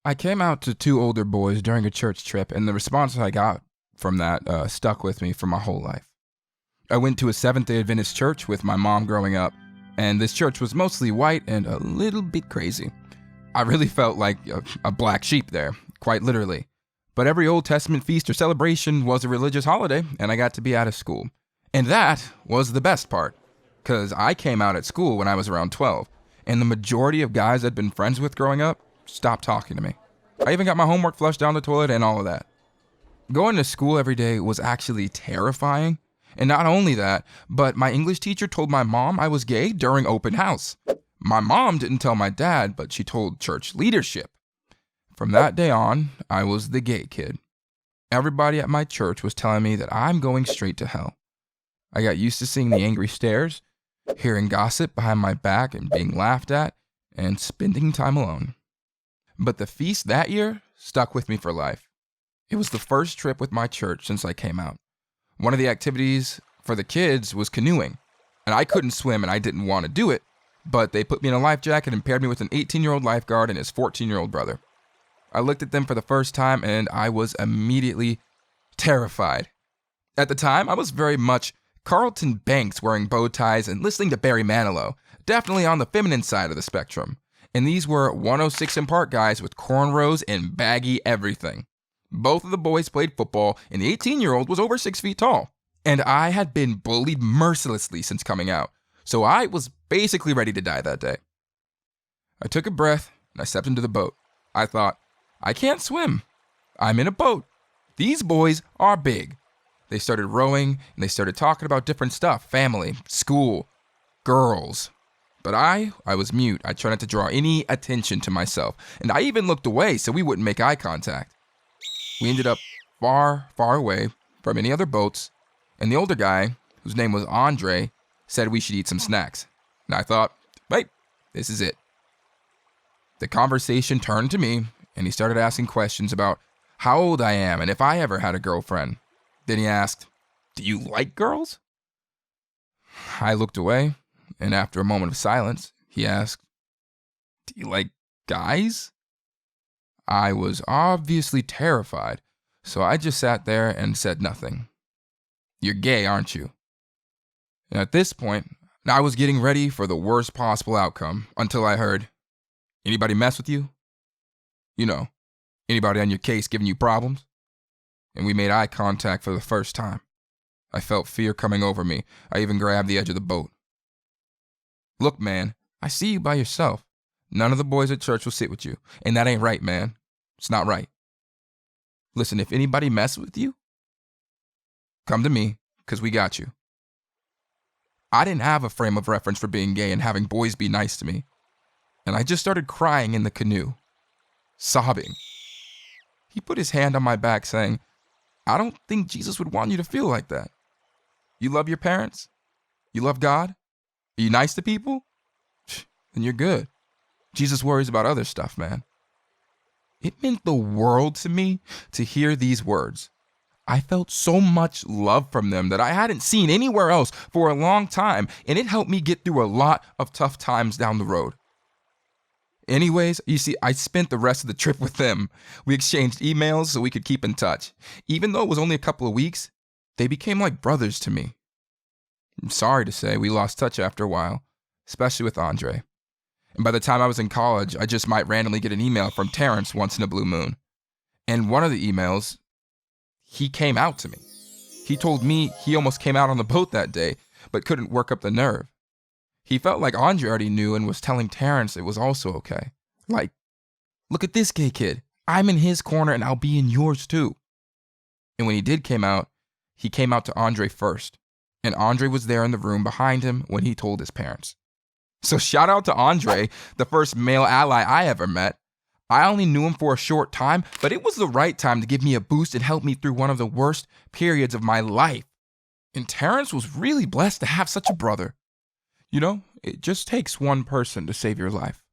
I came out to two older boys during a church trip, and the response I got from that stuck with me for my whole life. I went to a Seventh-day Adventist church with my mom growing up, and this church was mostly white and a little bit crazy. I really felt like a black sheep there, quite literally. But every Old Testament feast or celebration was a religious holiday, and I got to be out of school. And that was the best part, because I came out at school when I was around 12, and the majority of guys I'd been friends with growing up stopped talking to me. I even got my homework flushed down the toilet and all of that. Going to school every day was actually terrifying. And not only that, but my English teacher told my mom I was gay during open house. My mom didn't tell my dad, but she told church leadership. From that day on, I was the gay kid. Everybody at my church was telling me that I'm going straight to hell. I got used to seeing the angry stares, hearing gossip behind my back and being laughed at, and spending time alone. But the feast that year stuck with me for life. It was the first trip with my church since I came out. One of the activities for the kids was canoeing, and I couldn't swim and I didn't want to do it, but they put me in a life jacket and paired me with an 18-year-old lifeguard and his 14-year-old brother. I looked at them for the first time and I was immediately terrified. At the time, I was very much Carlton Banks wearing bow ties and listening to Barry Manilow, definitely on the feminine side of the spectrum. And these were 106 & Park guys with cornrows and baggy everything. Both of the boys played football, and the 18-year-old was over 6 feet tall. And I had been bullied mercilessly since coming out, so I was basically ready to die that day. I took a breath, and I stepped into the boat. I thought, I can't swim. I'm in a boat. These boys are big. They started rowing, and they started talking about different stuff, family, school, girls. But I was mute. I tried not to draw any attention to myself, and I even looked away so we wouldn't make eye contact. We ended up far, far away from any other boats, and the older guy, whose name was Andre, said we should eat some snacks. And I thought, wait, this is it. The conversation turned to me, and he started asking questions about how old I am and if I ever had a girlfriend. Then he asked, do you like girls? I looked away, and after a moment of silence, he asked, do you like guys? I was obviously terrified, so I just sat there and said nothing. You're gay, aren't you? And at this point, I was getting ready for the worst possible outcome until I heard, anybody mess with you? You know, anybody on your case giving you problems? And we made eye contact for the first time. I felt fear coming over me. I even grabbed the edge of the boat. Look, man, I see you by yourself. None of the boys at church will sit with you, and that ain't right, man. It's not right. Listen, if anybody messes with you, come to me, because we got you. I didn't have a frame of reference for being gay and having boys be nice to me, and I just started crying in the canoe, sobbing. He put his hand on my back saying, I don't think Jesus would want you to feel like that. You love your parents? You love God? Are you nice to people? Then you're good. Jesus worries about other stuff, man. It meant the world to me to hear these words. I felt so much love from them that I hadn't seen anywhere else for a long time, and it helped me get through a lot of tough times down the road. Anyways, you see, I spent the rest of the trip with them. We exchanged emails so we could keep in touch. Even though it was only a couple of weeks, they became like brothers to me. I'm sorry to say we lost touch after a while, especially with Andre. And by the time I was in college, I just might randomly get an email from Terrence once in a blue moon. And one of the emails, he came out to me. He told me he almost came out on the boat that day, but couldn't work up the nerve. He felt like Andre already knew and was telling Terrence it was also okay. Like, look at this gay kid. I'm in his corner and I'll be in yours too. And when he did came out, he came out to Andre first. And Andre was there in the room behind him when he told his parents. So shout out to Andre, the first male ally I ever met. I only knew him for a short time, but it was the right time to give me a boost and help me through one of the worst periods of my life. And Terrence was really blessed to have such a brother. You know, it just takes one person to save your life.